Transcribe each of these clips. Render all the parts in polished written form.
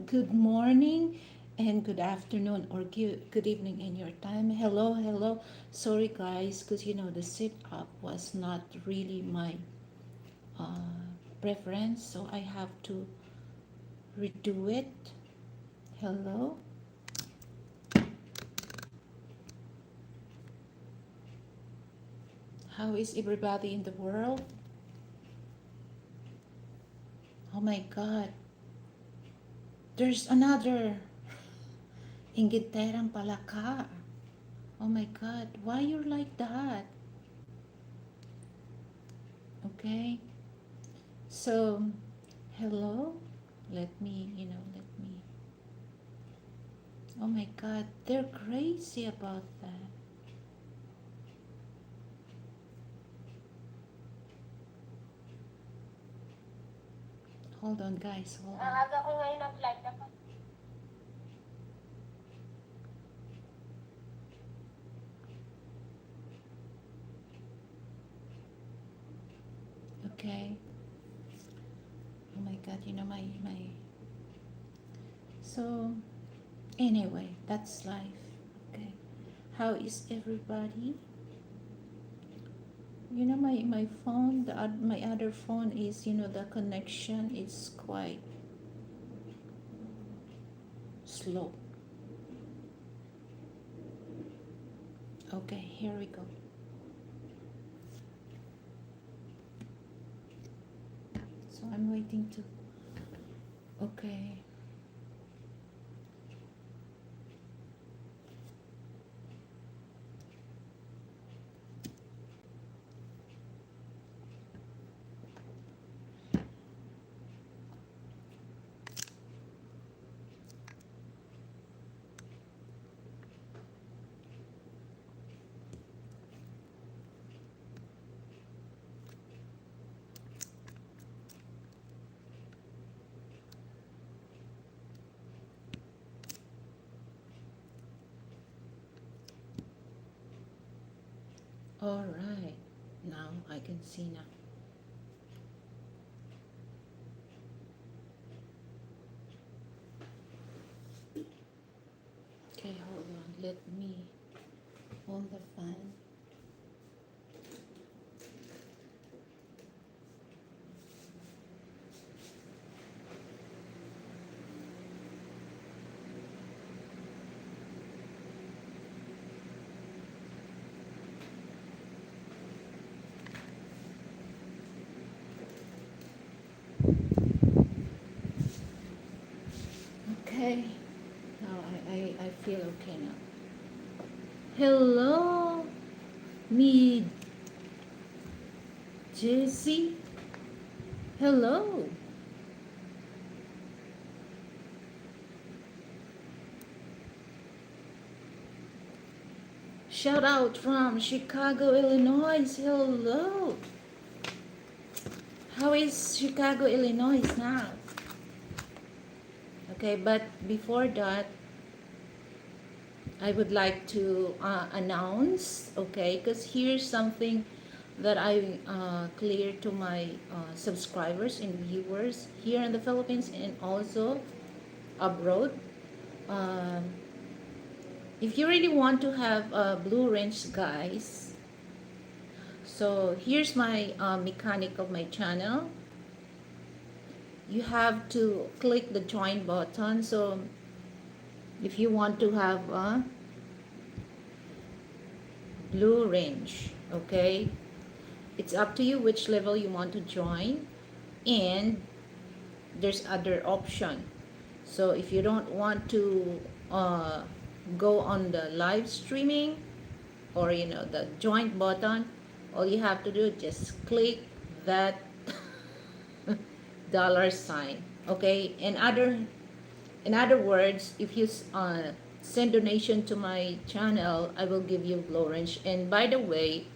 good morning and good afternoon or good evening in your time. Hello, hello. Sorry, guys, because the sit up was not really my preference, so I have to redo it. Hello. How is everybody in the world? Oh my god, there's another Ingiterang palaka. Oh my god, why you're like that? Okay, so hello. Let me. Oh my god, they're crazy about that. Hold on, guys, hold on. Aga ko ngayon nag-live dapat. Okay. Oh my god, my. So, anyway, that's life. Okay. How is everybody? My phone, my other phone is, the connection is quite slow. Okay, here we go. So I'm waiting to. Okay. All right. Now I can see now. Okay, hold on. Let me hold the fan. Okay. Now I feel okay now. Hello, me Jessie. Hello. Shout out from Chicago, Illinois. Hello. How is Chicago, Illinois now? Okay, but before that, I would like to announce, okay, because here's something that I clear to my subscribers and viewers here in the Philippines and also abroad. Um, if you really want to have a blue range, guys, so here's my mechanic of my channel. You have to click the join button. So if you want to have a blue range, okay, it's up to you which level you want to join, and there's other option. So if you don't want to go on the live streaming or the joint button, all you have to do is just click that dollar sign. Okay, in other words, if you send donation to my channel, I will give you orange. And by the way,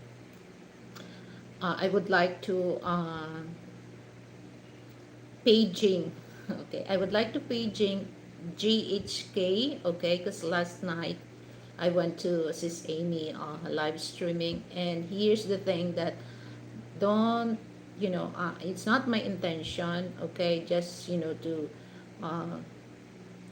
I would like to paging. Okay, I would like to paging GHK. Okay, because last night I went to assist Amy live streaming, and here's the thing that don't it's not my intention. Okay, just to uh,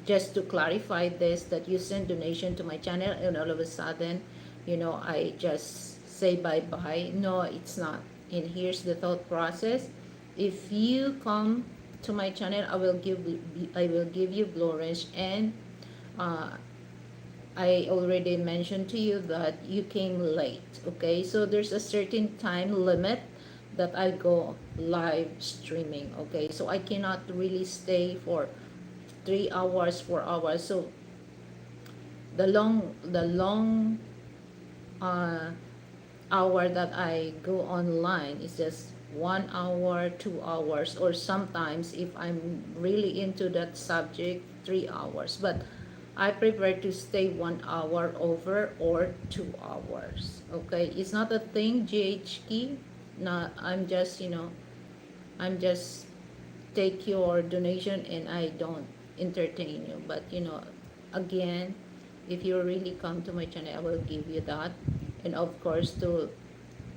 just to clarify this, that you send donation to my channel and all of a sudden, I just say bye bye. No, it's not. And here's the thought process. If you come to my channel, I will give you Blue Orange, and uh, I already mentioned to you that you came late, okay? So there's a certain time limit that I go live streaming, okay? So I cannot really stay for 3 hours, 4 hours. So the long uh, hour that I go online is just 1 hour, 2 hours, or sometimes if I'm really into that subject, 3 hours. But I prefer to stay 1 hour over or 2 hours. Okay, it's not a thing, GHK. Not, I'm just take your donation and I don't entertain you. But again, if you really come to my channel, I will give you that. And of course, to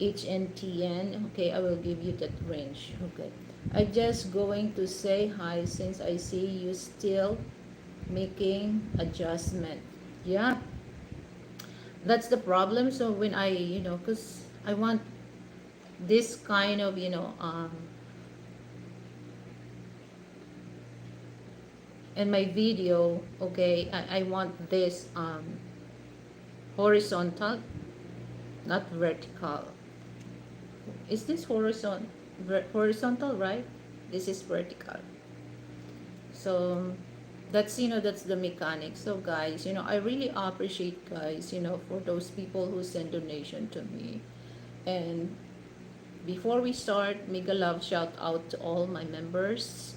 HNTN, okay, I will give you that range. Okay, I just going to say hi since I see you still making adjustment. Yeah, that's the problem. So when I, because I want this kind of, in my video, okay, I want this horizontal, not vertical. Is this horizontal, right? This is vertical. So that's the mechanics. So guys, I really appreciate, guys, for those people who send donation to me. And before we start, mega love shout out to all my members,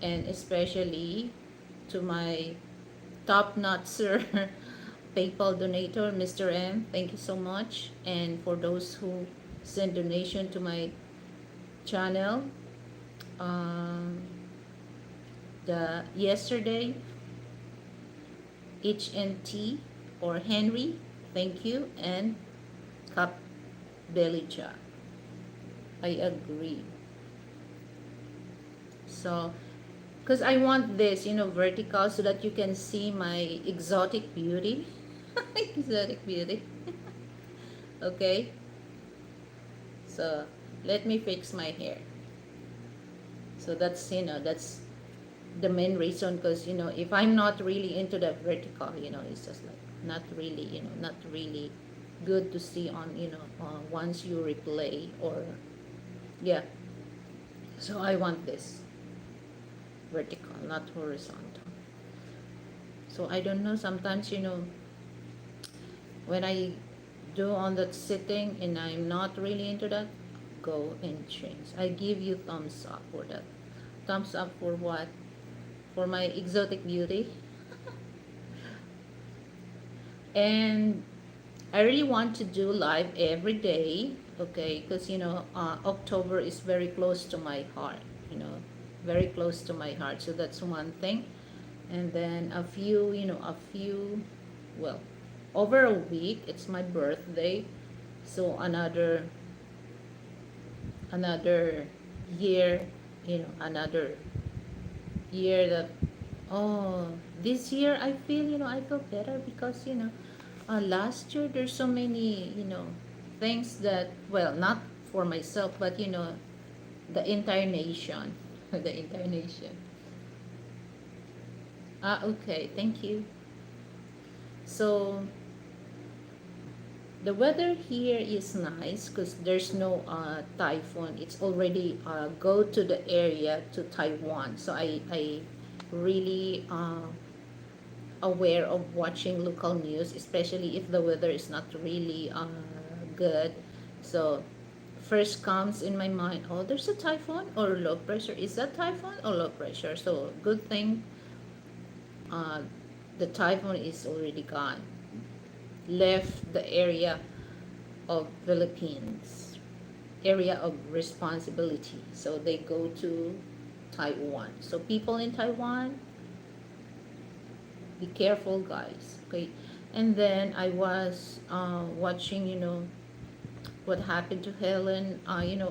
and especially to my top notcher PayPal donator, Mr. M. Thank you so much. And for those who send donation to my channel, um, the yesterday, HNT or Henry, thank you, and Cup Belly Jack. I agree. So, because I want this, vertical, so that you can see my exotic beauty. Exotic beauty. Okay, so let me fix my hair. So that's the main reason, because if I'm not really into the vertical, it's just like not really, not really good to see on, once you replay, or yeah. So I want this vertical, not horizontal. So I don't know, sometimes, when I do on that sitting and I'm not really into that, go and change. I give you thumbs up for that. Thumbs up for what? For my exotic beauty. And I really want to do live every day, okay? Because October is very close to my heart, very close to my heart. So that's one thing. And then well, over a week, it's my birthday. So another year, another year that, oh, this year I feel better, because last year there's so many things that, well, not for myself, but the entire nation. The entire nation. Okay, thank you. So the weather here is nice because there's no typhoon. It's already go to the area to Taiwan. So I really aware of watching local news, especially if the weather is not really good. So first comes in my mind, oh, there's a typhoon or low pressure. Is that typhoon or low pressure? So good thing uh, the typhoon is already gone. Left the area of Philippines, area of responsibility. So they go to Taiwan. So people in Taiwan, be careful, guys. Okay. And then I was watching, what happened to Helen,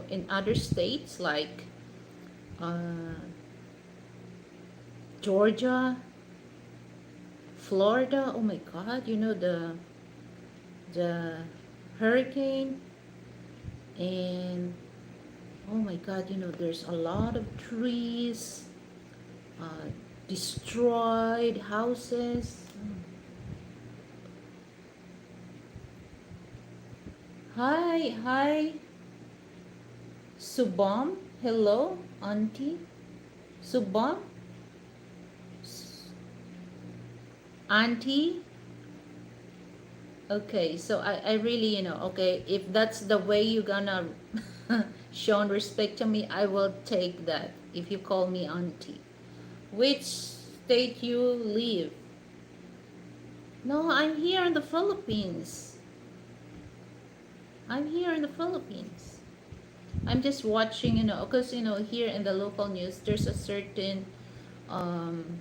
in other states like uh, Georgia. Florida, oh my God, the hurricane, and oh my God, there's a lot of trees, uh, destroyed houses. Hi, hi, Subam. Hello, Auntie. Subam, Auntie. Okay, so I really, okay, if that's the way you're gonna show respect to me, I will take that if you call me Auntie. Which state you live? No, I'm here in the Philippines. I'm here in the Philippines. I'm just watching, because, here in the local news, there's a certain um,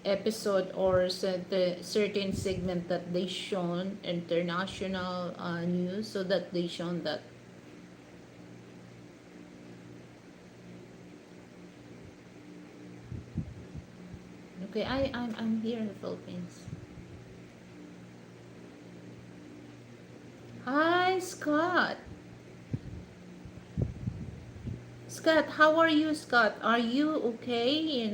episode or certain segment that they shown international news, so that they shown that. Okay, I'm here in the Philippines. Hi, Scott. Scott, how are you, Scott? Are you okay?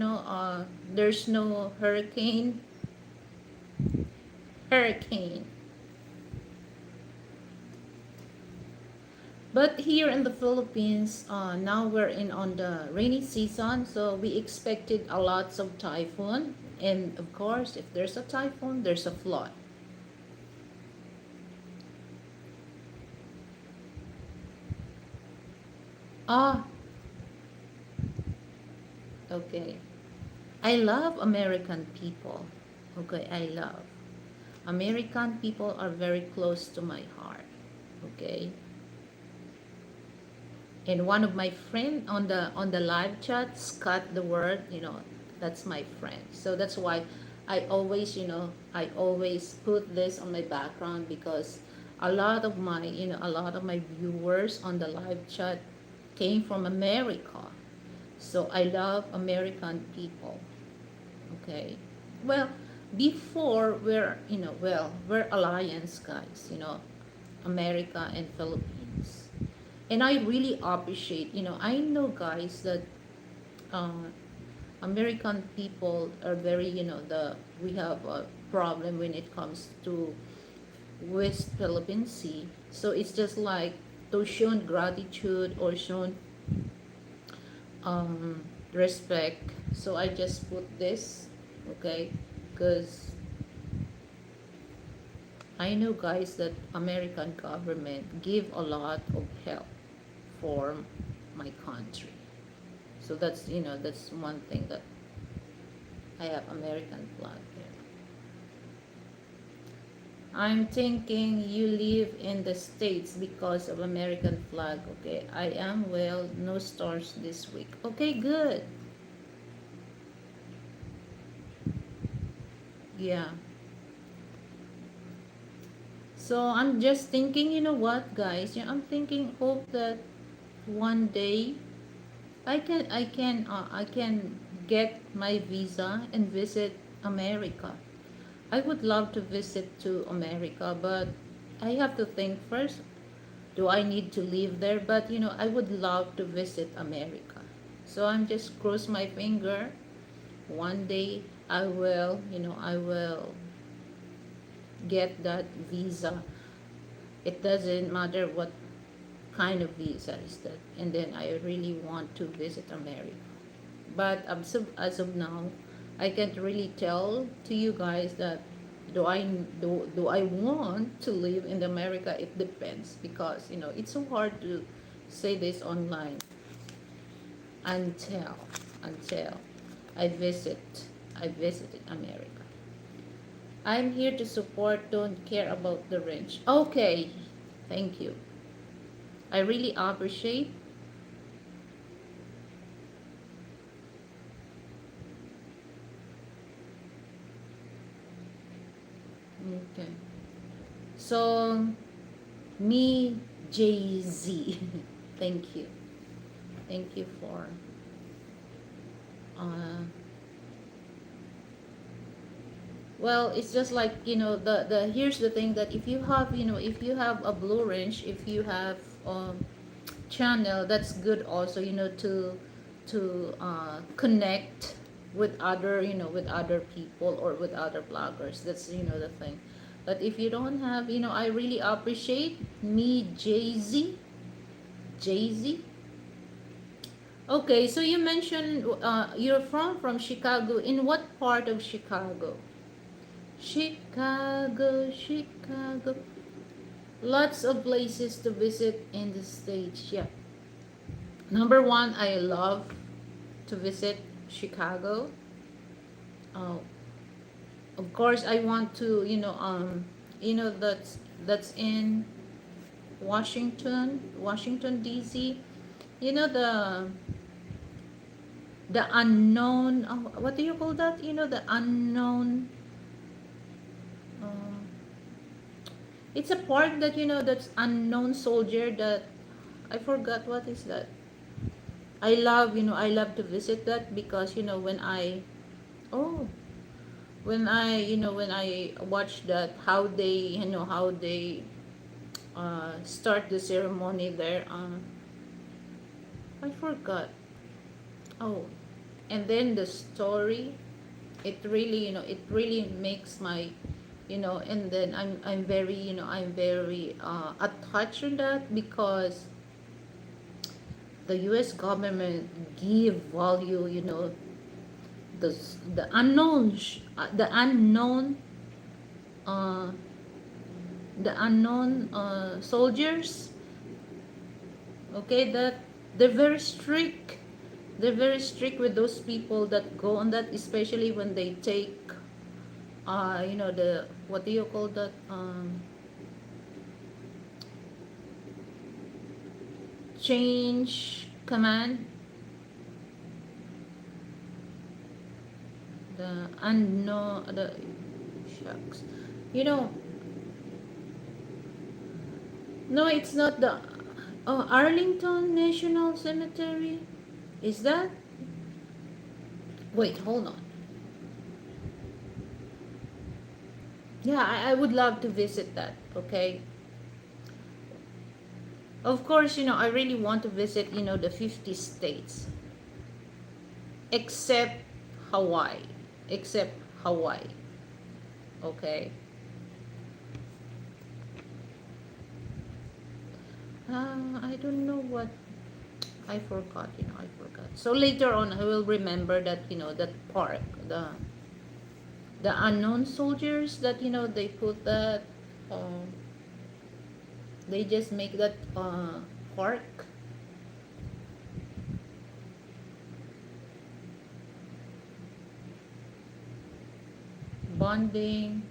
There's no hurricane. But here in the Philippines, now we're in on the rainy season, so we expected a lots of typhoon. And of course, if there's a typhoon, there's a flood. Ah, okay. I love American people. Okay, I love. American people are very close to my heart. Okay. And one of my friend on the live chat, Scott the word, that's my friend. So that's why I always put this on my background, because a lot of my viewers on the live chat came from America. So I love American people. Okay. Well, before we're alliance guys, America and Philippines. And I really appreciate, I know guys that uh, American people are very, we have a problem when it comes to West Philippine Sea. So it's just like to show gratitude or show respect. So I just put this, okay, because I know guys that American government give a lot of help for my country. So that's one thing that I have American flag here. I'm thinking you live in the States because of American flag. Okay, I am well. No stars this week. Okay, good. Yeah. So I'm just thinking, what, guys? I'm thinking, hope that one day I can get my visa and visit America. I would love to visit to America, but I have to think first, do I need to live there? But I would love to visit America. So I'm just cross my finger. One day I will get that visa. It doesn't matter what kind of visa is that. And then I really want to visit America. But as of now, I can't really tell to you guys that do I want to live in America. It depends, because it's so hard to say this online until until I visit I visited America. I'm here to support, don't care about the rich. Okay, thank you. I really appreciate. Okay. So, me, Jay Z. Thank you. Thank you for uh, Well, it's just like, the here's the thing, that if you have, if you have a blue range, if you have channel, that's good also, to connect with other, with other people or with other bloggers. That's, the thing. But if you don't have, I really appreciate me, Jay Z. Okay, so you mentioned you're from Chicago. In what part of Chicago? Chicago. Lots of places to visit in the States. Yeah. Number one, I love to visit Chicago. Uh, of course, I want to, that's in Washington D.C. You know the unknown. What do you call that? The unknown. Uh, it's a park that, that's unknown soldier. That I forgot what is that. I love to visit that because, oh when I watch that, how they start the ceremony there. I forgot. Oh, and then the story. It really makes my, and then I'm very attached to that because the U.S. government give value, the the unknown uh, soldiers. Okay, that they're very strict. They're very strict with those people that go on that, especially when they take the, what do you call that, change command, the unknown, the shucks, you know no, it's not the, Arlington National Cemetery. Is that, wait, hold on. Yeah, I would love to visit that. Okay, of course, I really want to visit, the 50 states, except Hawaii. Except Hawaii. Okay. I don't know what, I forgot. I forgot. So later on, I will remember that, that park, the unknown soldiers, that, they put that, uh, they just make that park. Bonding.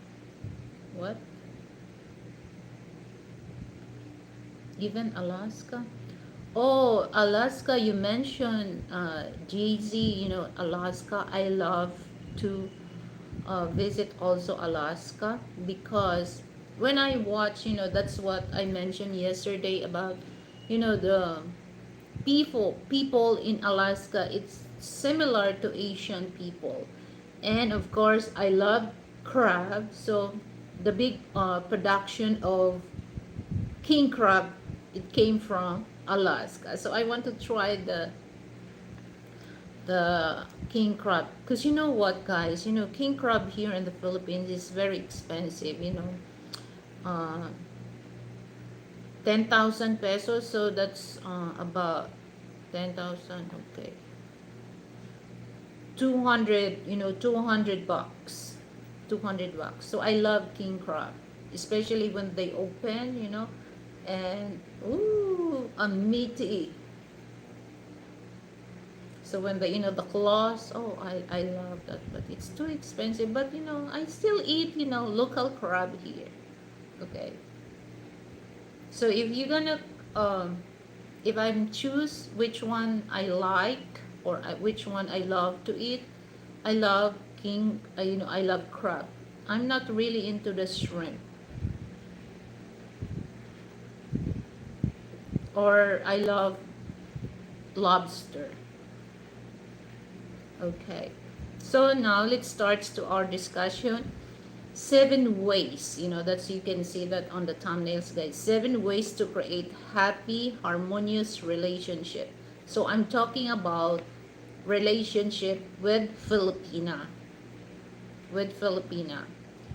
What? Even Alaska. Oh, Alaska, you mentioned Jay-Z, Alaska. I love to visit also Alaska because when I watch, that's what I mentioned yesterday about, the people in Alaska. It's similar to Asian people. And of course, I love crab. So the big production of king crab, it came from Alaska. So I want to try the king crab, because you know what, guys, king crab here in the Philippines is very expensive. 10,000 pesos, so that's about 10,000. Okay, 200, 200 bucks. 200 bucks. So I love king crab, especially when they open, and ooh, a meaty. So when the claws, oh, I love that, but it's too expensive. But I still eat, local crab here. Okay. So if you're gonna, if I'm choose which one I like, or which one I love to eat, I love I love crab. I'm not really into the shrimp, or I love lobster. Okay. So now let's start to our discussion. 7 ways, that you can see that on the thumbnails, guys. 7 ways to create happy, harmonious relationship. So I'm talking about relationship with Filipina.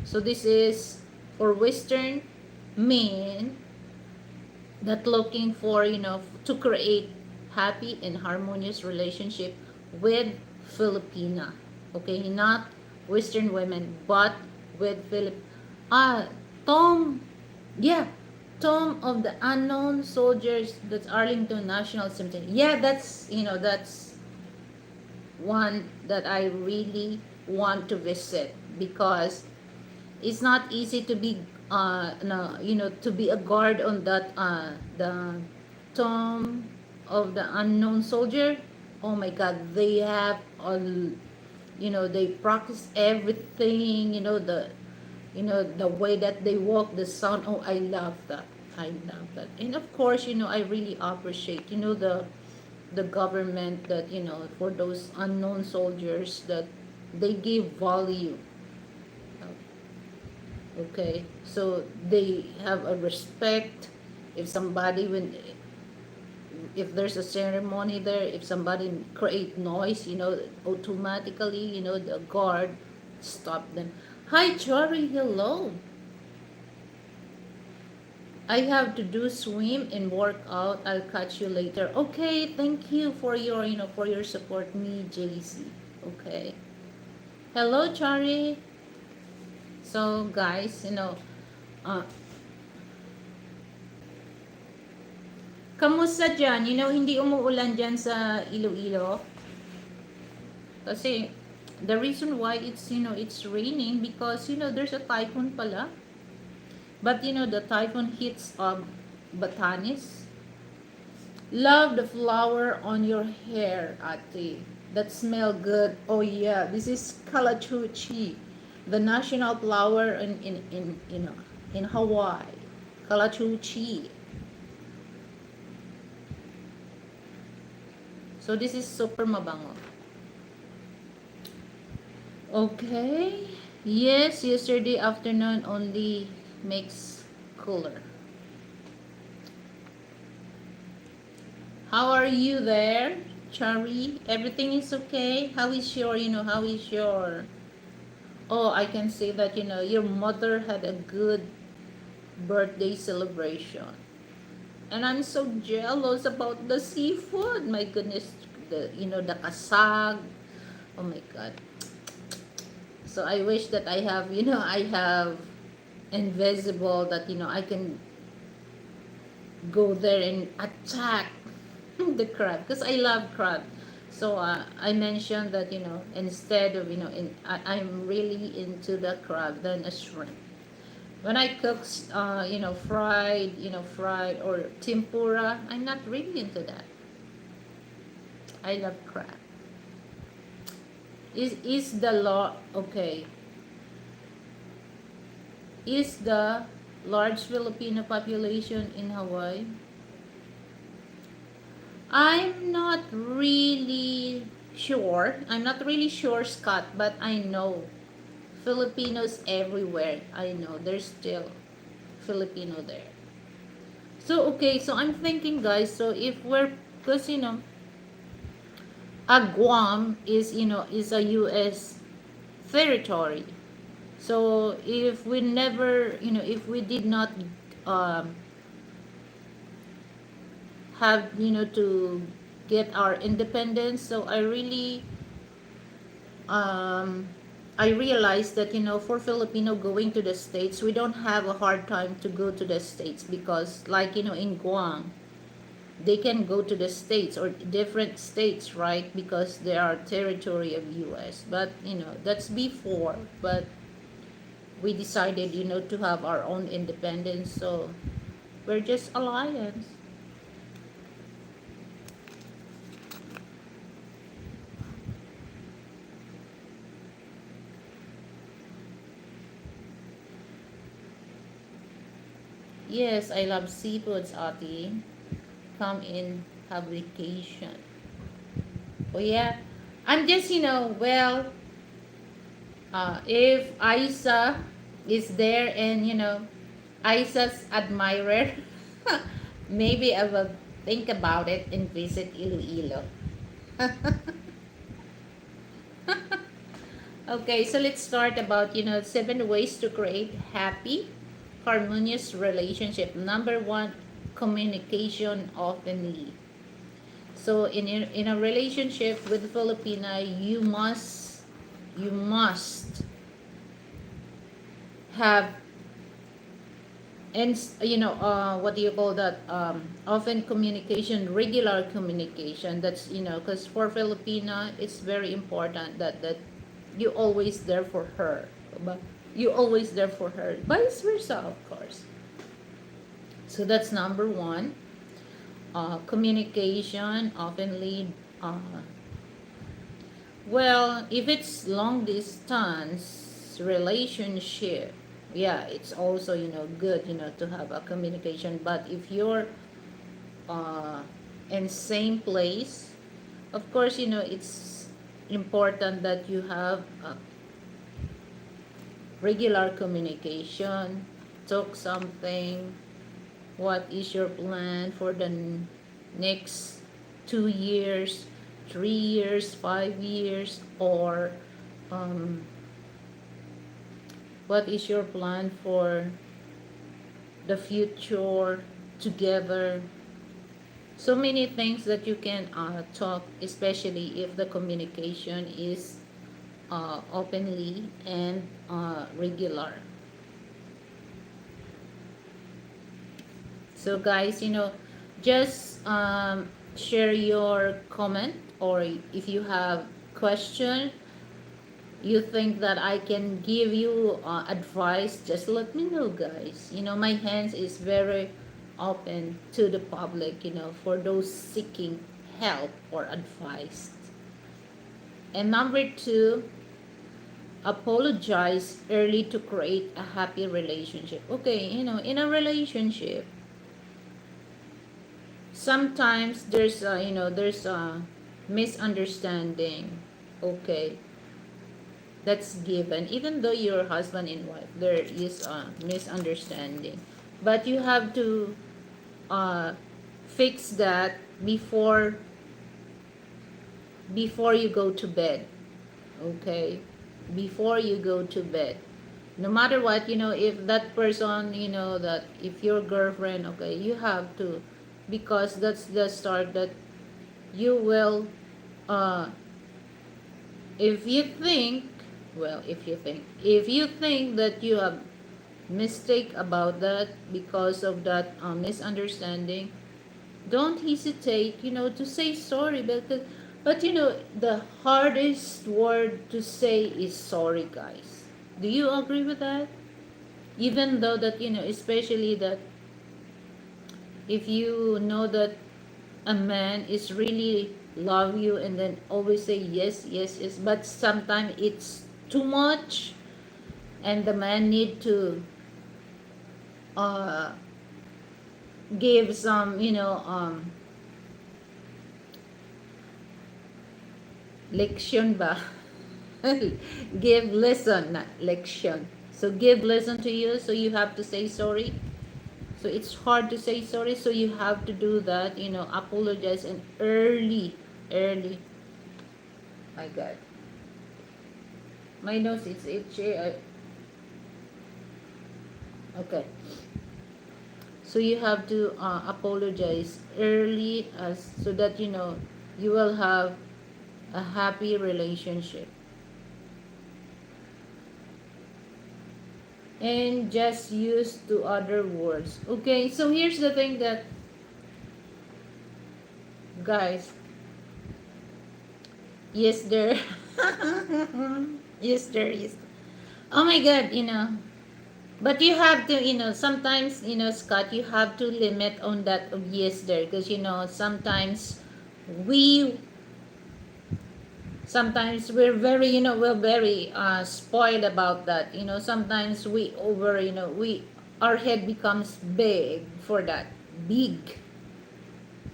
So this is for Western men that looking for, to create happy and harmonious relationship with Filipina. Okay, not Western women, but with Ah, Tom. Yeah, Tom of the Unknown Soldiers. That's Arlington National Cemetery. Yeah, that's one that I really want to visit, because it's not easy to be no, to be a guard on that the tomb of the unknown soldier. Oh my god, they have all, they practice everything, the way that they walk, the sound. Oh, I love that. And of course, I really appreciate, the government, that, for those unknown soldiers, that they give value. Okay, so they have a respect. If somebody, when if there's a ceremony there, if somebody create noise, automatically, the guard stop them. Hi Chori, hello. I have to do swim and work out. I'll catch you later. Okay, thank you for your, for your support, me JC. Okay, hello Chari. So guys, uh, kamusta dyan? Hindi umuulan dyan sa Iloilo. Kasi, the reason why it's raining, because, there's a typhoon pala. But, the typhoon hits Batanes. Love the flower on your hair, ate. That smell good. Oh yeah, this is Kalachuchi, the national flower in Hawaii. Kalachuchi. So this is super mabango. Okay. Yes, yesterday afternoon only makes cooler. How are you there, Chari? Everything is okay? How is your Oh, I can say that, your mother had a good birthday celebration. And I'm so jealous about the seafood. My goodness, the kasag. Oh my god. So I wish that I have invisible, that, I can go there and attack the crab, because I love crab. So I mentioned that, instead of, I'm really into the crab than a shrimp. When I cook, fried or tempura, I'm not really into that. I love crab. Is the law okay? Is the large Filipino population in Hawaii? I'm not really sure. I'm not really sure, Scott, but I know Filipinos everywhere. I know there's still Filipino there. So okay, so I'm thinking, guys, so if we're, because, Guam is a US territory. So if we never, if we did not um, have, to get our independence, so um, I realized that, for Filipino going to the States, we don't have a hard time to go to the States, because, like, in Guam, they can go to the States or different states, right? Because they are territory of US. But, that's before. But we decided, to have our own independence. So we're just alliance. Yes, I love seafoods, Ati. Come in, have vacation. Oh yeah, I'm just, if Isa is there, and Isa's admirer. Maybe I will think about it and visit Iloilo. Okay, so let's start about 7 ways to create happy, harmonious relationship. Number one, communication openly. So in a relationship with Filipina, you must have, and what do you call that, often communication, regular communication. That's because for Filipina it's very important that you always there for her, but you always there for her, vice versa, of course. So that's number one. Communication often lead, well, if it's long distance relationship, yeah, it's also good to have a communication. But if you're uh, in same place, of course it's important that you have regular communication. Talk something. What is your plan for the next 2 years, 3 years, 5 years, or um, what is your plan for the future together? So many things that you can talk, especially if the communication is openly and regular. So guys, just share your comment, or if you have question, you think that I can give you advice, just let me know, guys. My hands is very open to the public, for those seeking help or advice. And number two, apologize early to create a happy relationship. Okay, in a relationship, sometimes there's a misunderstanding. Okay, that's given. Even though you're husband and wife, there is a misunderstanding, but you have to uh, fix that before you go to bed. Okay, before you go to bed, no matter what, if that person, that if your girlfriend, okay, you have to, because that's the start that you will uh if you think, well, if you think that you have mistake about that, because of that misunderstanding, don't hesitate, to say sorry. But the hardest word to say is sorry, guys. Do you agree with that? Even though that, especially that if you know that a man is really love you and then always say yes, yes, yes, but sometimes it's too much, and the man need to uh give some, lection ba. Give lesson, not lection. So give lesson to you, so you have to say sorry. So it's hard to say sorry, so you have to do that, apologize, and early. My god, my nose is itchy. Okay, so you have to apologize early, as so that you will have a happy relationship. And just use to other words. Okay, so here's the thing that, guys, yes there. Yes there is. Oh my god, but you have to, sometimes, Scott, you have to limit on that of yes there, because we sometimes we're very, we're very spoiled about that. Sometimes we over, we our head becomes big for that, big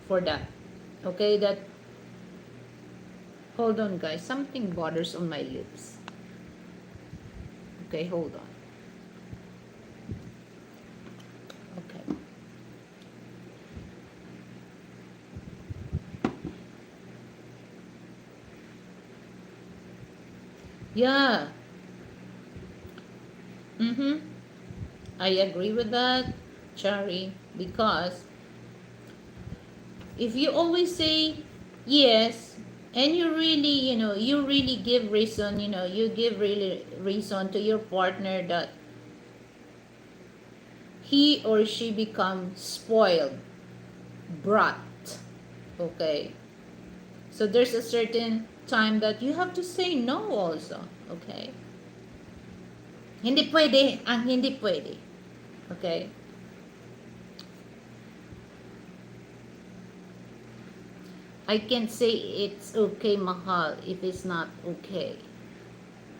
for that. Okay, that, hold on, guys, something bothers on my lips. Okay, hold on. Yeah. Mm-hmm. I agree with that, Chari, because if you always say yes, and you really, you really give reason, you give really reason to your partner that he or she becomes spoiled brat, okay? So there's a certain time that you have to say no also, okay? Hindi pwede, ang hindi pwede, okay? I can't say it's okay, mahal, if it's not okay.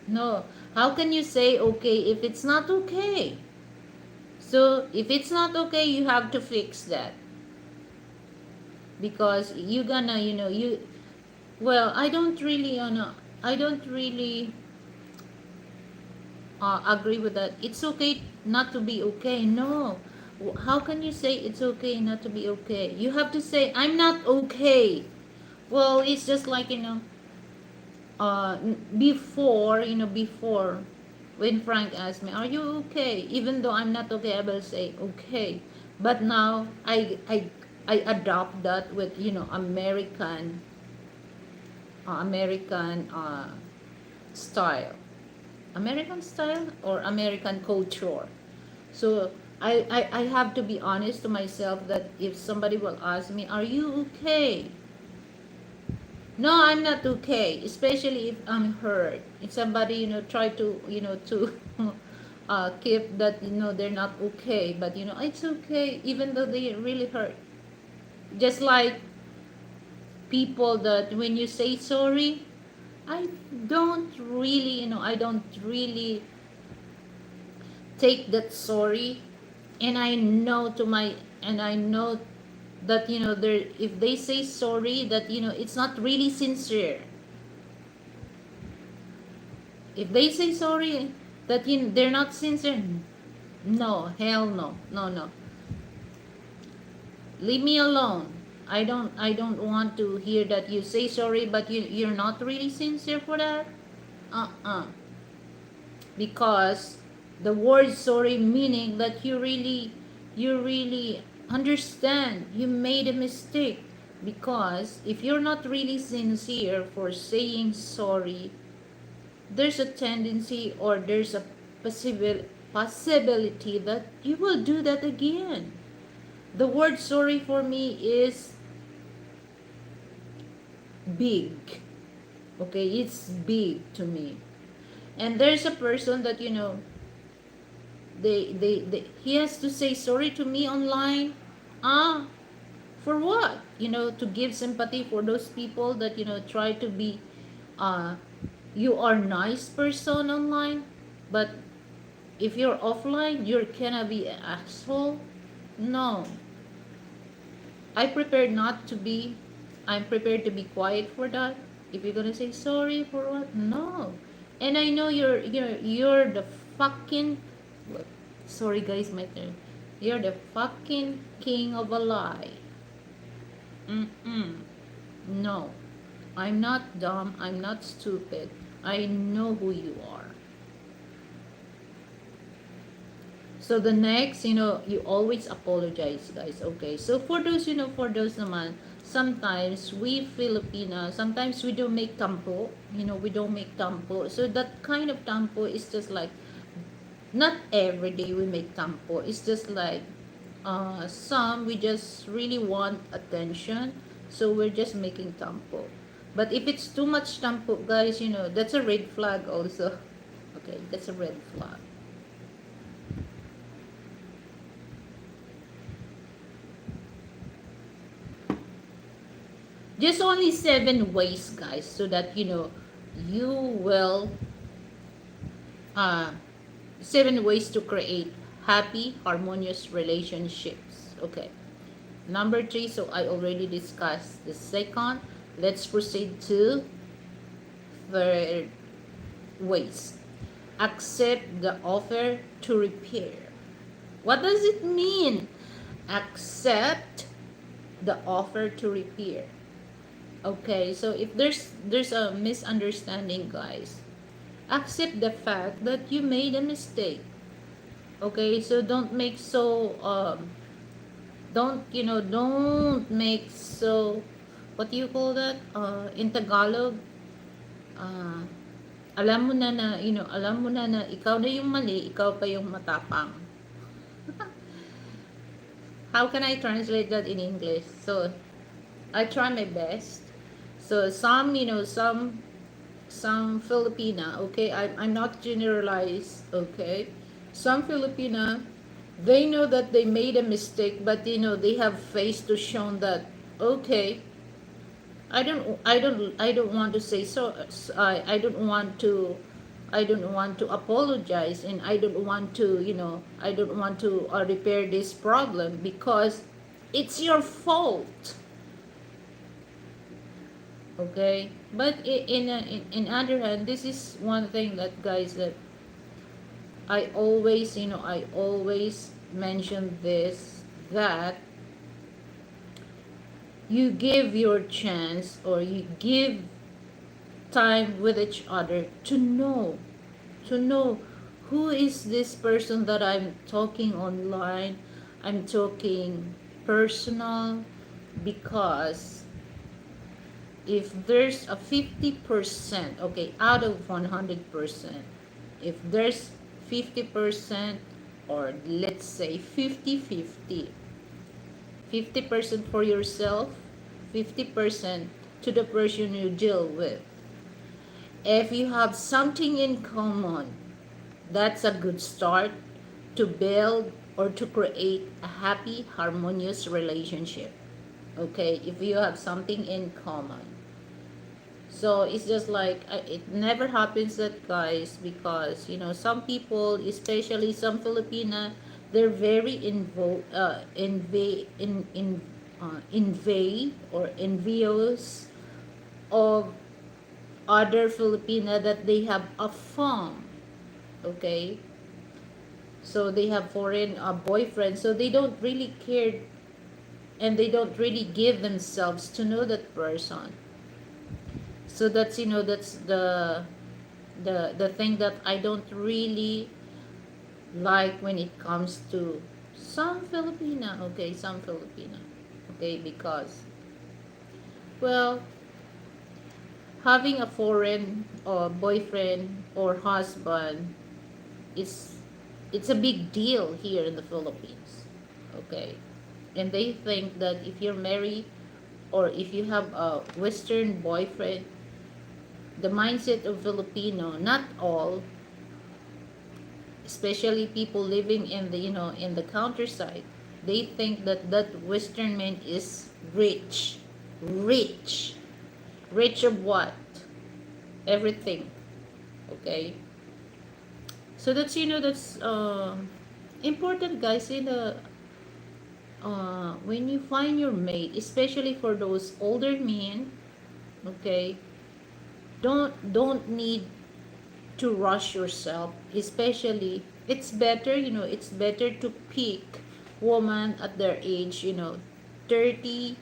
No, how can you say okay if it's not okay? So if it's not okay, you have to fix that because you gonna, you. Well, I don't really agree with that. It's okay not to be okay. No, how can you say it's okay not to be okay? You have to say I'm not okay. Well, it's just like before, before when Frank asked me, "Are you okay?" Even though I'm not okay, I will say okay. But now I adopt that with American style, American style or American culture. So I have to be honest to myself that if somebody will ask me, "Are you okay?" No, I'm not okay, especially if I'm hurt. If somebody, try to, to keep that, they're not okay, but, it's okay, even though they really hurt. Just like people that when you say sorry, I don't really, I don't really take that sorry, and I know that, there, if they say sorry, that, it's not really sincere. If they say sorry that they're not sincere, no, hell no, no, no. Leave me alone. I don't want to hear that you say sorry, but you're not really sincere for that. Uh-uh. Because the word sorry meaning that you really understand you made a mistake. Because if you're not really sincere for saying sorry, there's a tendency or there's a possibility that you will do that again. The word sorry for me is big. Okay, it's big to me. And there's a person that he has to say sorry to me online. Ah, for what? To give sympathy for those people that try to be uh you are nice person online, but if you're offline, you're gonna be an asshole. No, I prepared not to be. I'm prepared to be quiet for that. If you're gonna say sorry for what? No. And I know you're the fucking. Sorry guys, my turn. You're the fucking king of a lie. Mm-mm. No, I'm not dumb. I'm not stupid. I know who you are. So the next, you always apologize, guys. Okay. So for those naman, sometimes we Filipina, sometimes we don't make tampo. We don't make tampo. So that kind of tampo is just like, not every day we make tampo. It's just like, some we just really want attention. So we're just making tampo. But if it's too much tampo, guys, that's a red flag also. Okay, that's a red flag. Just only 7 ways, guys, so that you will, uh 7 ways to create happy, harmonious relationships. Okay. Number 3, so I already discussed the second. Let's proceed to third ways. Accept the offer to repair. What does it mean? Accept the offer to repair. Okay, so if there's a misunderstanding, guys, Accept the fact that you made a mistake. Okay, so don't make so don't make so, what do you call that, in Tagalog, uh, alam mo na na, alam mo na na ikaw na yung mali, ikaw pa yung matapang. How can I translate that in English? So I try my best. So some, some Filipina, okay, I'm not generalized, okay, some Filipina, they know that they made a mistake, but they have face to show that, okay, I don't want to say so. I don't want to apologize, and I don't want to repair this problem because it's your fault. Okay, but in other hand, this is one thing that, guys, that I always mention this, that you give your chance, or you give time with each other to know who is this person that I'm talking online, I'm talking personal, because if there's a 50%, okay, out of 100%, if there's 50%, or let's say 50-50, 50% for yourself, 50% to the person you deal with. If you have something in common, that's a good start to build or to create a happy, harmonious relationship. Okay, if you have something in common. So it's just like, it never happens that, guys, because some people, especially some Filipina, they're very envy or envious of other Filipina, that they have a farm. Okay, so they have foreign boyfriends, so they don't really care, and they don't really give themselves to know that person. So that's the thing that I don't really like when it comes to some Filipina. Okay, some Filipina. Okay, because, well, having a foreign or boyfriend or husband is, it's a big deal here in the Philippines. Okay, and they think that if you're married, or if you have a Western boyfriend, the mindset of Filipino, not all, especially people living in the countryside, they think that Western man is rich, rich, rich of what? Everything. Okay, so that's important, guys. When you find your mate, especially for those older men, okay, don't need to rush yourself, especially, it's better to pick woman at their age, 30,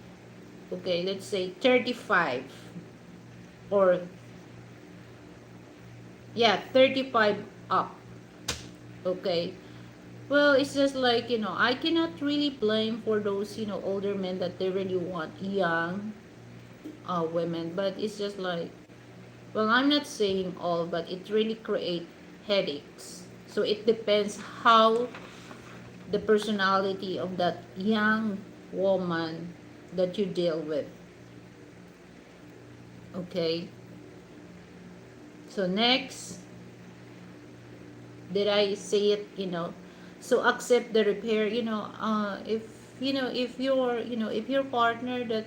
okay, let's say 35, or yeah, 35 up. Okay, well, it's just like, I cannot really blame for those, older men, that they really want young women, but it's just like, well, I'm not saying all, but it really create headaches. So it depends how the personality of that young woman that you deal with. Okay. So next, did I say it? So accept the repair. If your partner, that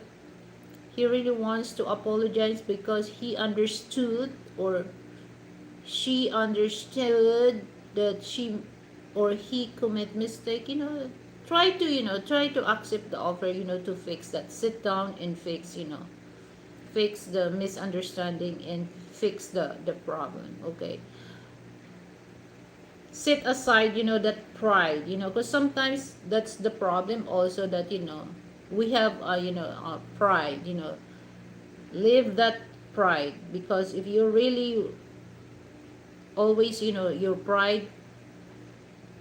he really wants to apologize because he understood, or she understood that she or he commit mistake, try to accept the offer, to fix that. Sit down and fix the misunderstanding, and fix the problem. Okay, set aside, that pride, because sometimes that's the problem also, that we have pride, leave that pride, because if you really always, your pride.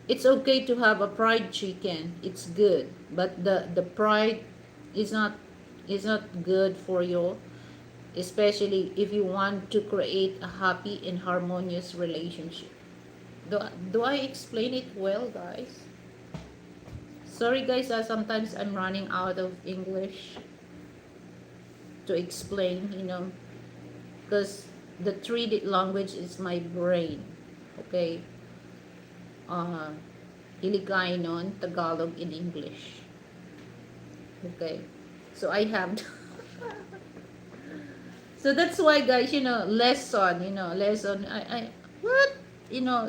It's okay to have a fried chicken. It's good, but the pride is not good for you, especially if you want to create a happy and harmonious relationship. Do I explain it well, guys? Sorry, guys. Sometimes I'm running out of English to explain. Because the 3D language is my brain. Okay. Uh, Hiligaynon, Tagalog, in English. Okay. So I have so that's why, guys, lesson, I what?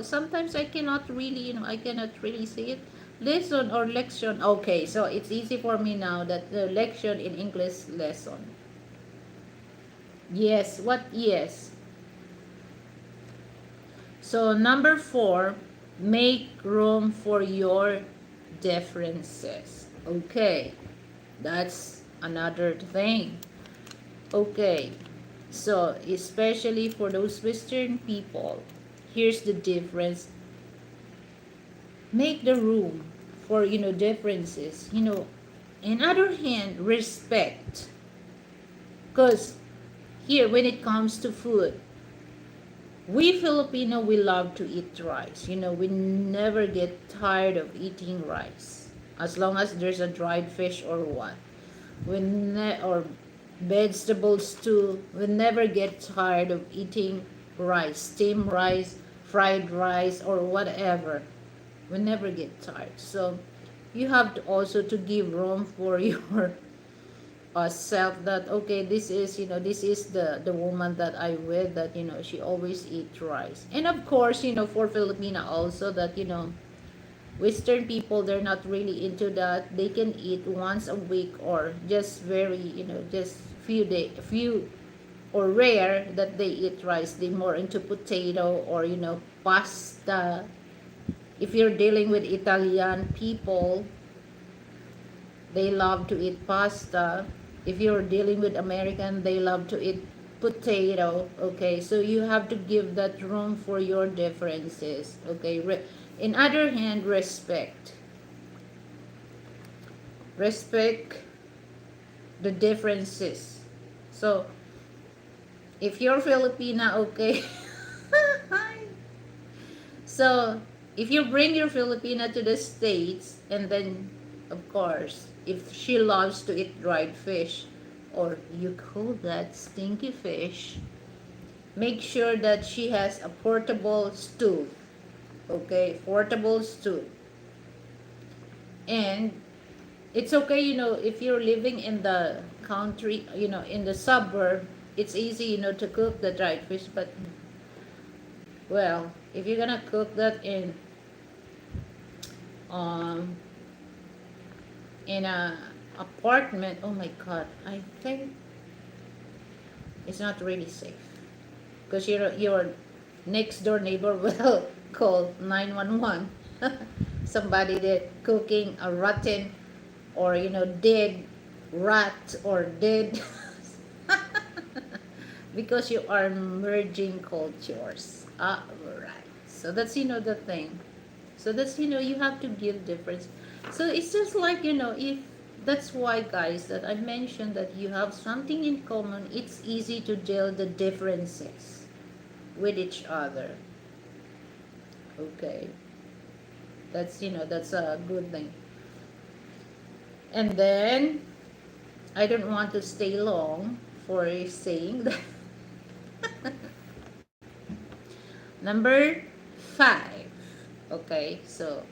Sometimes I cannot really, say it. Lesson or lection. Okay, so it's easy for me now that the lection in English, lesson. Yes, what? Yes. So number 4, make room for your differences. Okay, that's another thing. Okay, so especially for those Western people, here's the difference. Make the room for, differences. In other hand, respect. Because here, when it comes to food, we Filipino, we love to eat rice. We never get tired of eating rice. As long as there's a dried fish or what. Or vegetables too. We never get tired of eating rice. Steamed rice, fried rice, or whatever. We never get tired. So you have to also to give room for your self, that okay, this is the woman that I with, that she always eat rice. And of course, for Filipina also, that Western people, they're not really into that. They can eat once a week, or just very, just few or rare that they eat rice. They more into potato, or pasta. If you're dealing with Italian people, they love to eat pasta. If you're dealing with American, they love to eat potato. Okay, so you have to give that room for your differences. Okay, in other hand, respect the differences. So if you're Filipina, okay. So if you bring your Filipina to the States, and then of course, if she loves to eat dried fish, or you call that stinky fish, make sure that she has a portable stove. Okay, portable stove. And it's okay, if you're living in the country, in the suburb, it's easy, to cook the dried fish. But well, if you're gonna cook that um in a apartment, oh my god, I think it's not really safe, because your next door neighbor will call 911. Somebody that cooking a rotten, or dead rat, or dead because you are merging cultures. Right. So that's, the thing. So that's, you have to give difference. So it's just like, if that's why, guys, that I mentioned that you have something in common, it's easy to deal the differences with each other. Okay. That's a good thing. And then I don't want to stay long for saying that. Number 5. Okay, so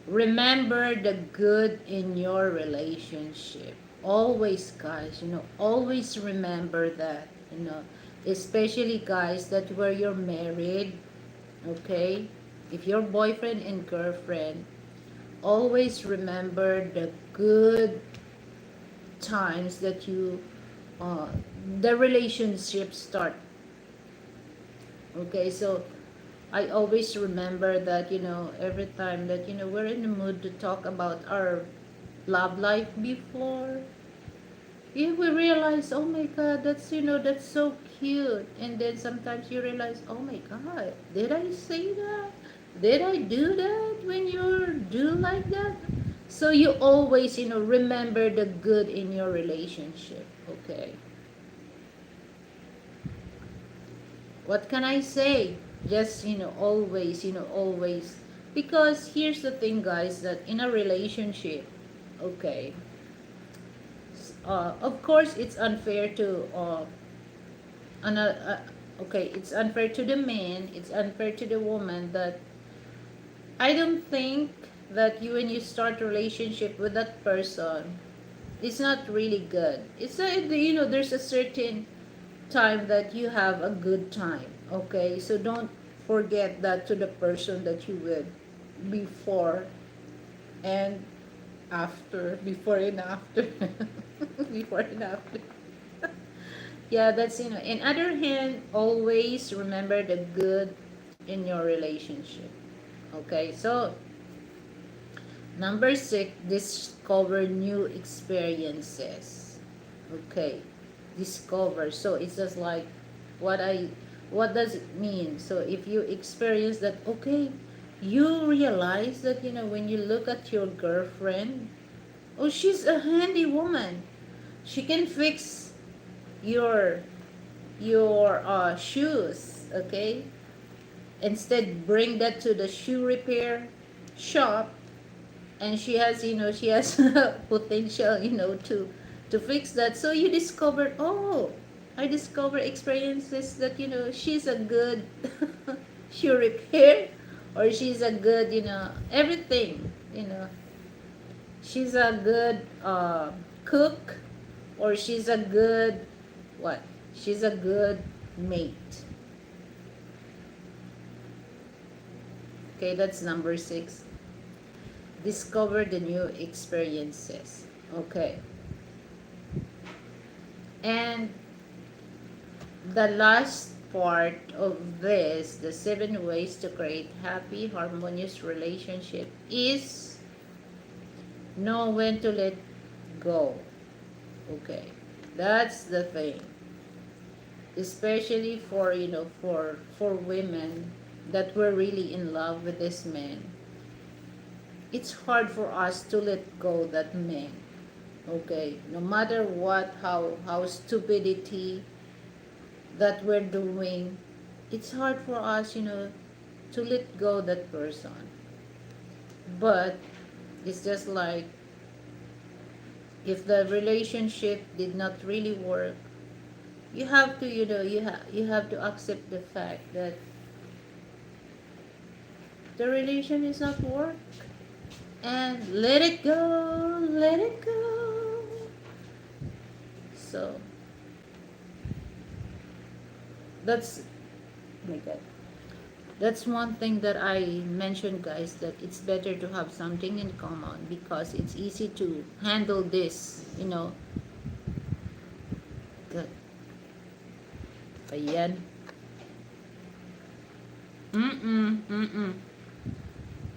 remember the good in your relationship. Always, guys, always remember that, especially guys that where you're married, okay? If you're boyfriend and girlfriend, always remember the good times that uh, the relationship start. Okay, so I always remember that, every time that, we're in the mood to talk about our love life before. Yeah, we realize, oh my God, that's, that's so cute. And then sometimes you realize, oh my God, did I say that? Did I do that when you do like that? So you always, remember the good in your relationship. Okay. What can I say? Just, always, always. Because here's the thing, guys, that in a relationship, okay, of course, it's unfair to okay, it's unfair to the man, it's unfair to the woman that I don't think that you when you start a relationship with that person, it's not really good. It's a, there's a certain time that you have a good time. Okay, so don't forget that to the person that you with before and before and after, before and after. Yeah, that's, in other hand, always remember the good in your relationship. Okay, so number 6, discover new experiences. Okay, discover. So it's just like what I what does it mean? So if you experience that, okay, you realize that, when you look at your girlfriend, oh, she's a handy woman. She can fix your shoes, okay? Instead, bring that to the shoe repair shop, and she has potential, to fix that. So you discovered, oh, I discovered experiences that, she's a good shoe repair, or she's a good, everything, she's a good cook, or she's a good what? She's a good mate. Okay, that's number 6. Discover the new experiences. Okay. And the last part of this, the 7 ways to create happy, harmonious relationship, is know when to let go. Okay. That's the thing. Especially for, for women that were really in love with this man. It's hard for us to let go that man. Okay, no matter what, how stupidity that we're doing, it's hard for us, to let go that person. But it's just like, if the relationship did not really work, you have to, you have to accept the fact that the relation is not work, and let it go, let it go. So that's, oh my God, that's one thing that I mentioned, guys, that it's better to have something in common, because it's easy to handle this, good. Ayan. Mm-mm.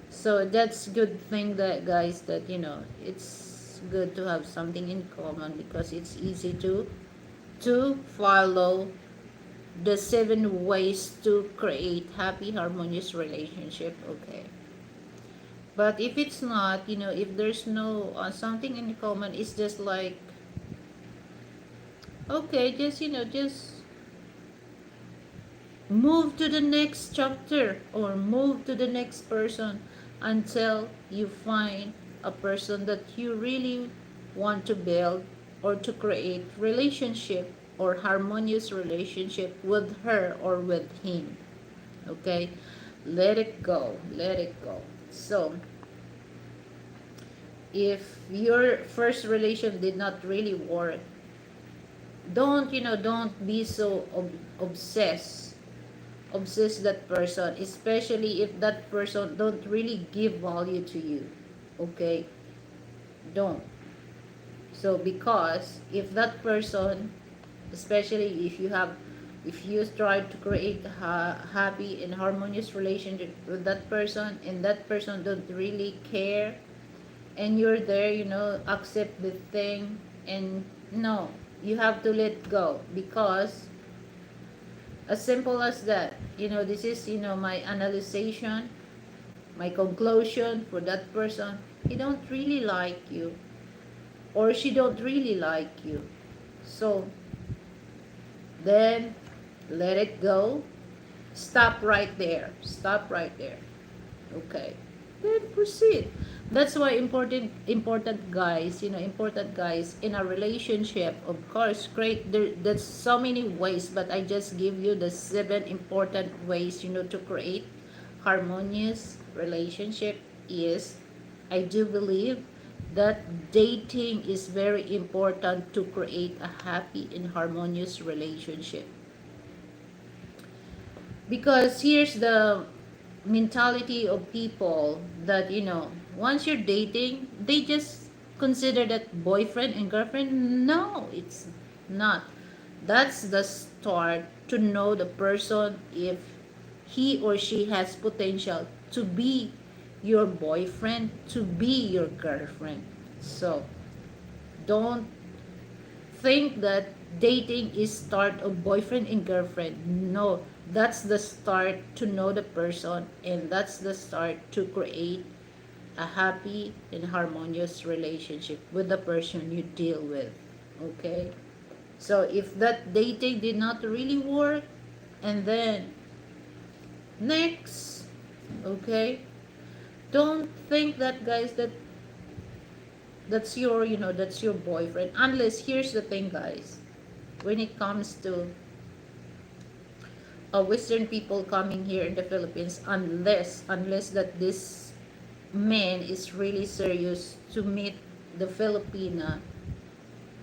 So that's good thing, that, guys, that, it's good to have something in common, because it's easy to follow the 7 ways to create happy, harmonious relationship. Okay. But if it's not, if there's no something in common, it's just like, okay, just, just move to the next chapter, or move to the next person, until you find a person that you really want to build, or to create relationship, or harmonious relationship with her or with him. Okay, let it go, let it go. So if your first relation did not really work, don't be so obsess that person, especially if that person don't really give value to you. Okay, don't. So because if that person, especially if you try to create a happy and harmonious relationship with that person, and that person don't really care, and you're there, accept the thing, and No, you have to let go, because as simple as that, this is, my analyzation, my conclusion for that person. He don't really like you, or she don't really like you. So then let it go. Stop right there. Stop right there. Okay. Then proceed. That's why important guys, important guys in a relationship, of course, great. There's so many ways, but I just give you the 7 important ways, to create harmonious relationship. Is, I do believe that dating is very important to create a happy and harmonious relationship. Because here's the mentality of people that, once you're dating, they just consider that boyfriend and girlfriend. No, it's not. That's the start to know the person, if he or she has potential to be your boyfriend, to be your girlfriend. So don't think that dating is start of boyfriend and girlfriend. No, that's the start to know the person, and that's the start to create a happy and harmonious relationship with the person you deal with. Okay, so if that dating did not really work, and then next, okay, don't think that, guys, that that's your, that's your boyfriend. Unless, here's the thing, guys, when it comes to Western people coming here in the Philippines, unless that this man is really serious to meet the Filipina,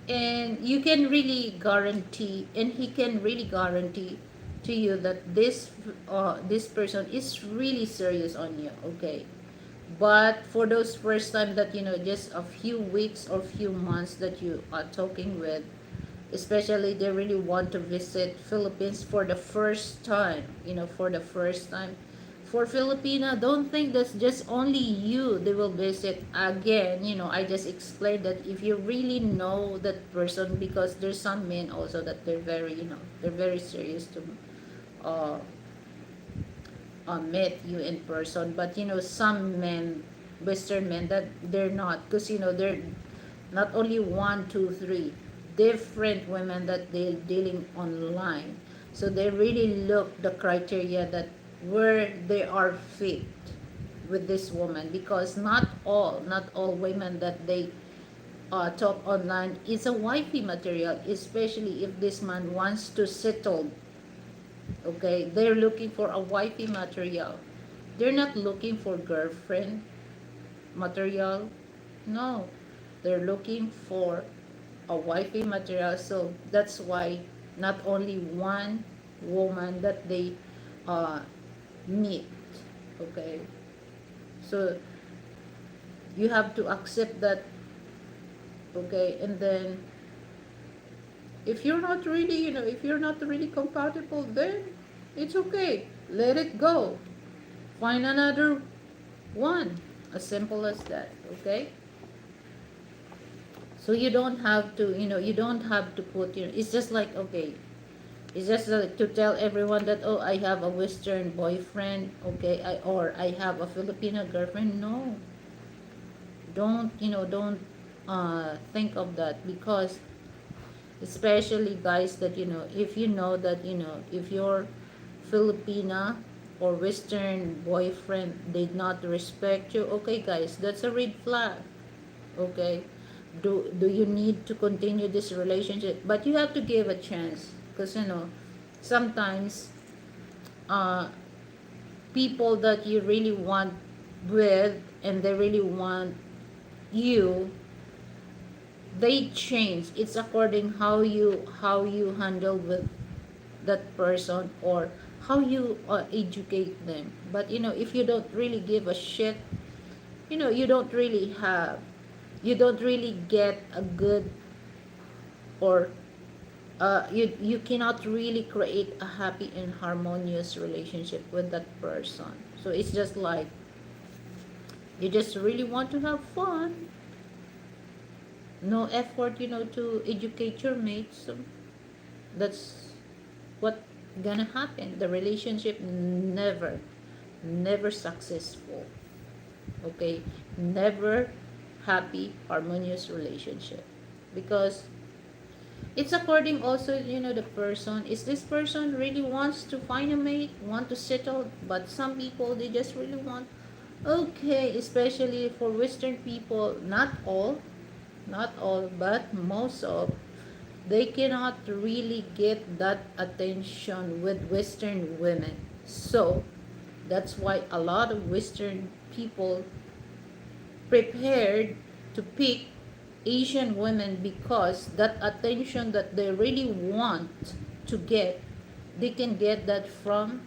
and you can really guarantee, and he can really guarantee to you that this person is really serious on you. Okay, but for those first time that, just a few weeks or few months that you are talking with, especially they really want to visit Philippines for the first time, for the first time. For Filipina, don't think that's just only you they will visit. Again, I just explained that if you really know that person, because there's some men also that they're very, they're very serious to uh, meet you in person. But some men, Western men, that they're not, because they're not only one, two, three different women that they're dealing online. So they really look the criteria that where they are fit with this woman, because not all women that they talk online is a wifey material, especially if this man wants to settle. Okay, they're looking for a wifey material. They're not looking for girlfriend material. No, they're looking for a wifey material. So that's why not only one woman that they uh, meet. Okay, so you have to accept that. Okay, and then if you're not really, if you're not really compatible, then it's okay. Let it go. Find another one. As simple as that. Okay. So you don't have to, you don't have to put, it's just like, okay, it's just like to tell everyone that, oh, I have a Western boyfriend, okay, or I have a Filipino girlfriend. No, don't think of that, because especially guys that, if you know that, if your Filipina or Western boyfriend did not respect you, okay, guys, that's a red flag. Okay, do you need to continue this relationship? But you have to give a chance, because sometimes uh people that you really want with, and they really want you, they change. It's according how you handle with that person, or how you educate them. But if you don't really give a shit, you don't really get a good, or you cannot really create a happy and harmonious relationship with that person. So it's just like, you just really want to have fun, no effort, to educate your mates. So that's what gonna happen. The relationship never successful. Okay, never happy, harmonious relationship, because it's according also, the person, is this person really wants to find a mate, want to settle. But some people, they just really want, okay, especially for Western people, not all, but most of, they cannot really get that attention with Western women. So that's why a lot of Western people prepared to pick Asian women, because that attention that they really want to get, they can get that from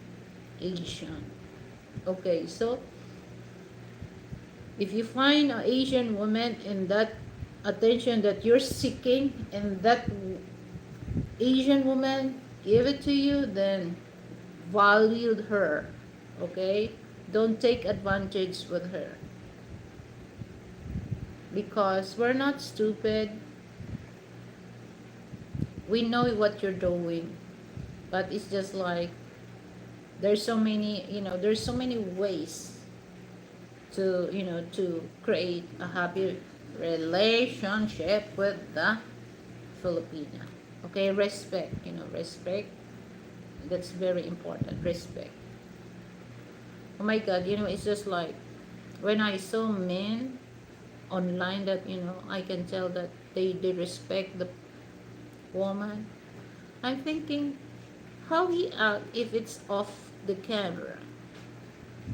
Asian. Okay, so if you find an Asian woman in that attention that you're seeking, and that Asian woman give it to you, then value her. Okay, don't take advantage with her, because we're not stupid. We know what you're doing, but it's just like, there's so many ways to create a happy relationship with the Filipino. Okay, respect, that's very important. Respect. Oh my god, it's just like, when I saw men online, that I can tell that they respect the woman. I'm thinking, how he act if it's off the camera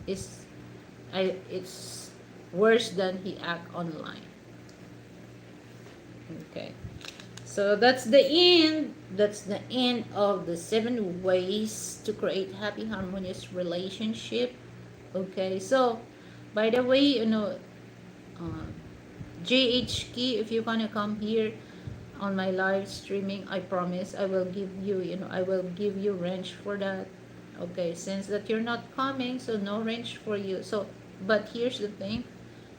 is, it's worse than he act online. Okay, so that's the end of the 7 ways to create happy, harmonious relationship. Okay, so by the way, uh, JHK, if you're gonna come here on my live streaming, I promise I will give you range for that. Okay, since that you're not coming, so no range for you. So, but here's the thing: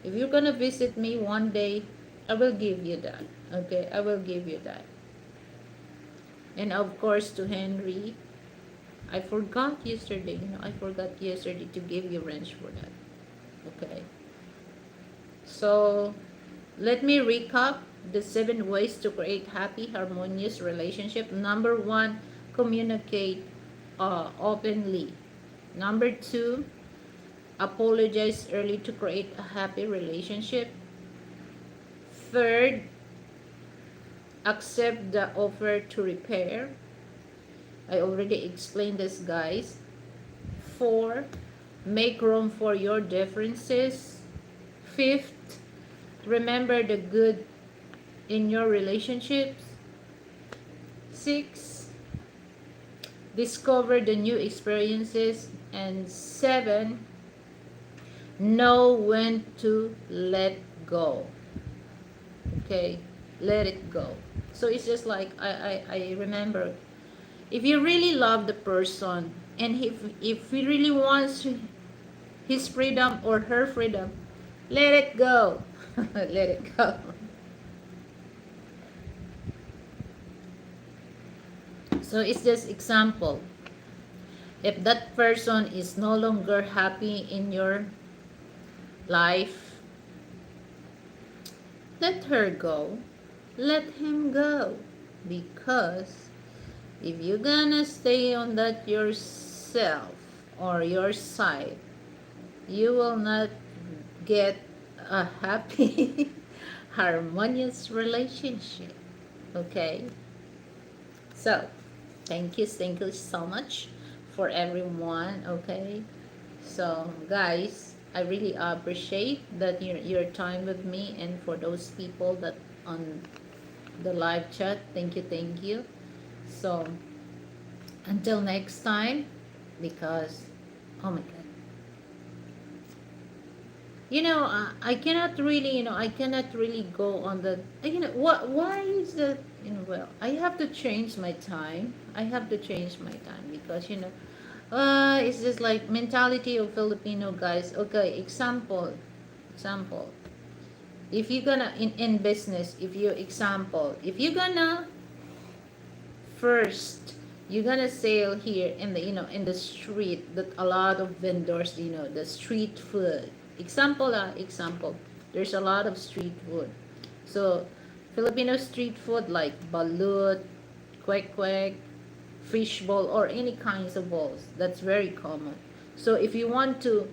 if you're gonna visit me one day, I will give you that. Okay, I will give you that. And of course, to Henry, I forgot yesterday to give you range for that. Okay, so let me recap the 7 ways to create happy, harmonious relationship. Number 1, communicate openly. Number 2, apologize early to create a happy relationship. Third, accept the offer to repair. I already explained this, guys. 4, make room for your differences. Fifth, remember the good in your relationships. 6, discover the new experiences. And 7, know when to let go. Okay, let it go. So it's just like, I remember, if you really love the person, and if he really wants his freedom or her freedom, let it go. Let it go. So it's just example. If that person is no longer happy in your life, let her go. Let him go. Because if you're gonna stay on that yourself or your side, you will not get a happy, harmonious relationship. Okay? So, thank you so much for everyone. Okay? So, guys, I really appreciate that your time with me, and for those people that on the live chat, thank you. So, until next time, because, oh my god, I cannot really go on the, what, why is that, well, I have to change my time. Because, it's just like mentality of Filipino guys. Okay, example. if you're gonna in business, if you example, if you're gonna first, you're gonna sell here in the, in the street, that a lot of vendors, the street food example, example, there's a lot of street food. So Filipino street food like balut, kwek kwek, fishbowl, or any kinds of balls, that's very common. So if you want to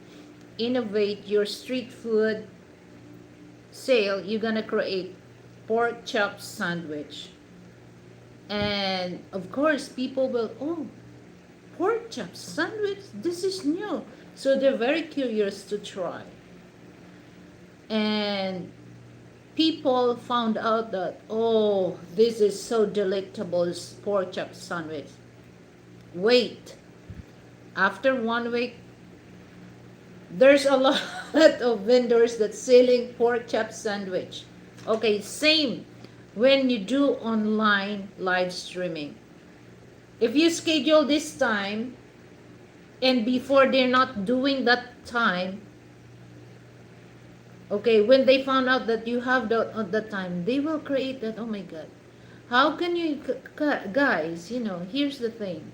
innovate your street food sale, you're gonna create pork chop sandwich. And of course, people will, oh, pork chop sandwich, this is new. So they're very curious to try. And people found out that, oh, this is so delectable, pork chop sandwich. Wait, after 1 week, there's a lot of vendors that's selling pork chop sandwich. Okay, same when you do online live streaming. If you schedule this time, and before they're not doing that time, okay, when they found out that you have the time, they will create that, oh my God. How can you, guys, here's the thing.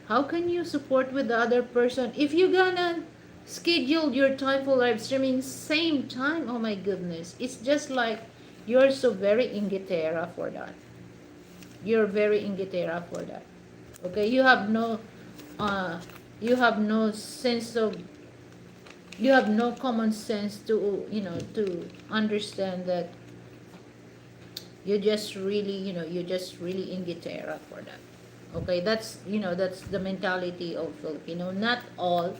How can you support with the other person if you gonna schedule your time for live streaming same time? Oh my goodness. It's just like you're so very ingitera for that. You're very ingitera for that. Okay, uh you have no sense of, you have no common sense to, to understand that you just really, you're just really ingitera for that. Okay, that's the mentality of Filipino. Not all,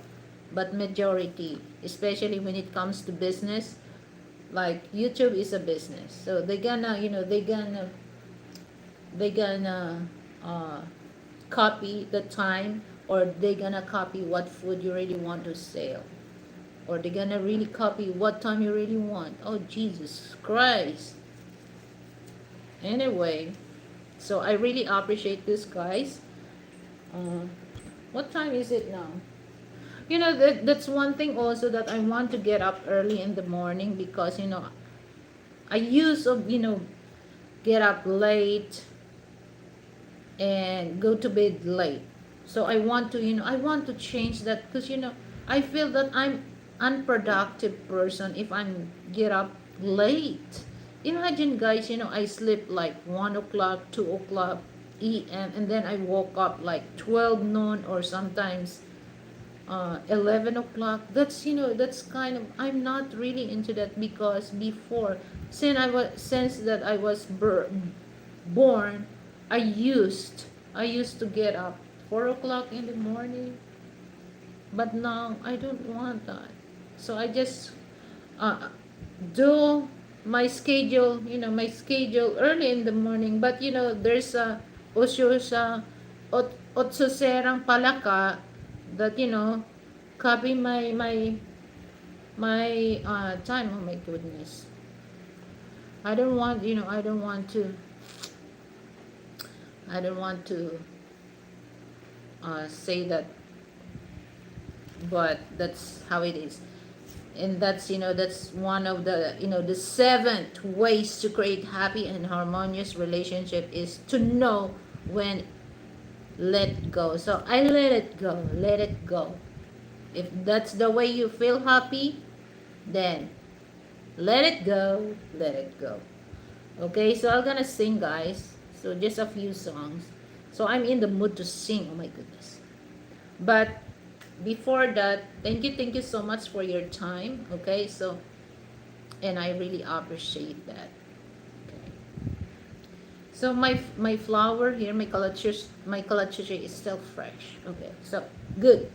but majority, especially when it comes to business. Like YouTube is a business, so they're gonna, they gonna copy the time, or they're gonna copy what food you really want to sell, or they're gonna really copy what time you really want. Oh Jesus Christ. Anyway, so I really appreciate this, guys. uh, what time is it now? That's one thing also, that I want to get up early in the morning, because I used to, get up late and go to bed late. So I want to, I want to change that, because I feel that I'm unproductive person if I'm get up late. Imagine, guys, I sleep like 1 o'clock, 2 o'clock em, and then I woke up like 12 noon, or sometimes 11 o'clock. That's kind of, I'm not really into that, because before, since that I was born, I used to get up 4 o'clock in the morning, but now I don't want that. So I just uh, do my schedule early in the morning. But there's a ociosa otsoserang palaka that copy my time. Oh my goodness. I don't want to say that, but that's how it is. And that's one of the seventh ways to create happy and harmonious relationship, is to know when let go. So I let it go, let it go. If that's the way you feel happy, then let it go, let it go. Okay, so I'm gonna sing, guys. So just a few songs. So I'm in the mood to sing. Oh my goodness. But before that, thank you so much for your time. Okay, so, and I really appreciate that. Okay. So my flower here, my kalachuchi is still fresh. Okay, so good.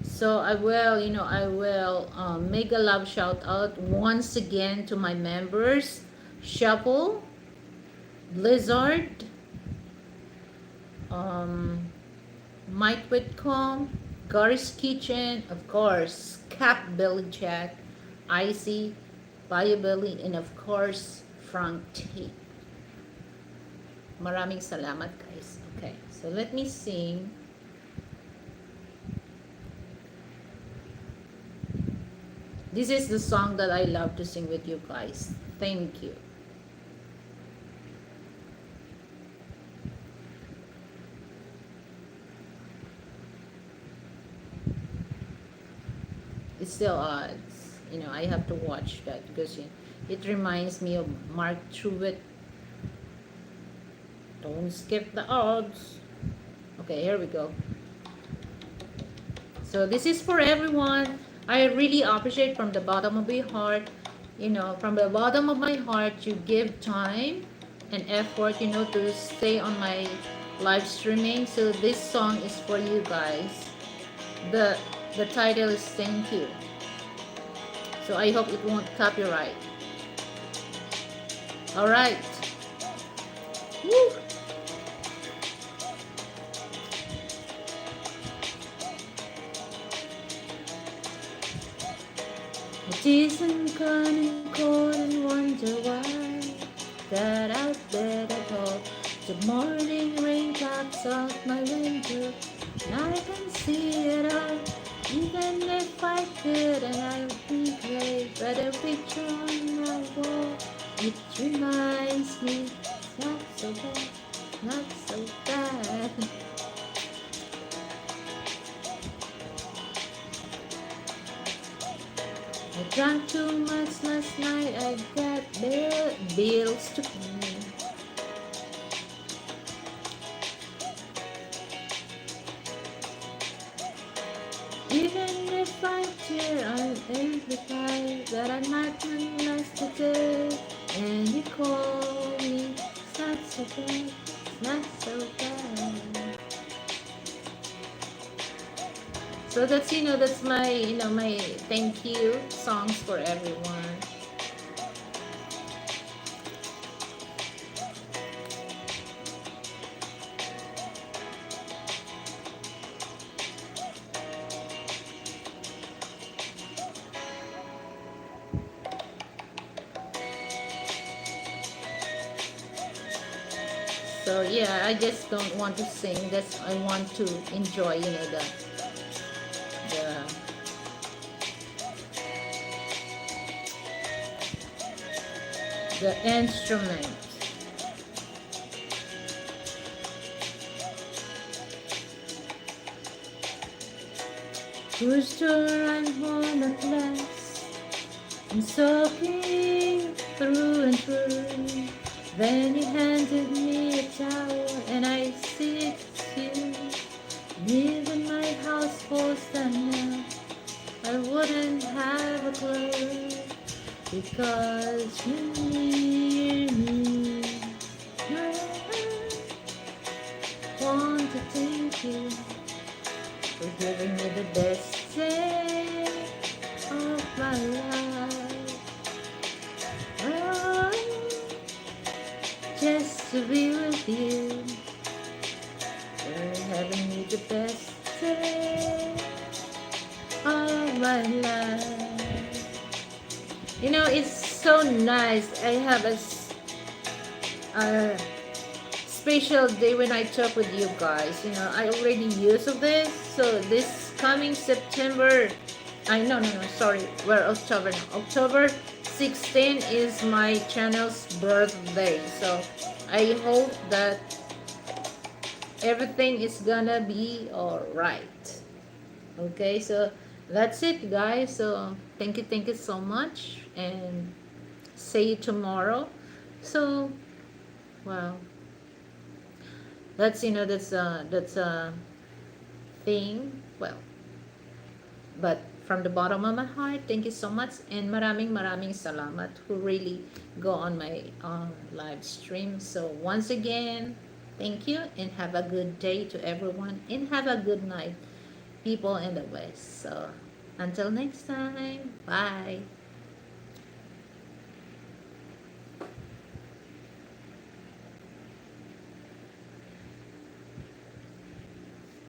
So I will make a love shout out once again to my members: Shuffle, Blizzard, um, Mike Whitcomb, Gary's Kitchen, of course, Cap Billy Jack, Icy, Bio Billy, and of course, Frank T. Maraming salamat, guys. Okay, so let me sing. This is the song that I love to sing with you guys. Thank you. It's still odds. I have to watch that because it reminds me of Mark Truitt. Don't skip the odds. Okay, here we go. So this is for everyone. I really appreciate from the bottom of my heart. From the bottom of my heart, you give time and effort, to stay on my live streaming. So this song is for you guys. The the title is Thank You. So I hope it won't copyright. All right. Woo. It isn't gonna cold and wonder why that out there at all. The morning rain drops off my window, and I can see it all. Even if I could, and I would be great, but a picture on my wall, it reminds me it's not so bad, not so bad. I drank too much last night, I got bills to pay. Even if I tear, I'll amplify that I might last today. And you call me, it's not so bad, it's not so bad. So that's my thank you songs for everyone. So yeah, I just don't want to sing. I want to enjoy, the the instrument. Whose door I'm home at last, and soaking through and through. Then you handed me a towel, and I see it's you. Even my house falls down now, I wouldn't have a clue, because you're near me. I want to thank you for giving me the best day of my life. Oh, just to be with you, for having me the best day of my life. It's so nice. I have a special day when I talk with you guys. I already used of this. So this coming September, no, sorry, we're October now. October 16 is my channel's birthday. So I hope that everything is gonna be alright. Okay, so that's it, guys. So thank you so much, and see you tomorrow. So, well, that's a thing. Well, but from the bottom of my heart, thank you so much, and maraming salamat who really go on my live stream. So once again, thank you, and have a good day to everyone, and have a good night, people in the West. So until next time, bye.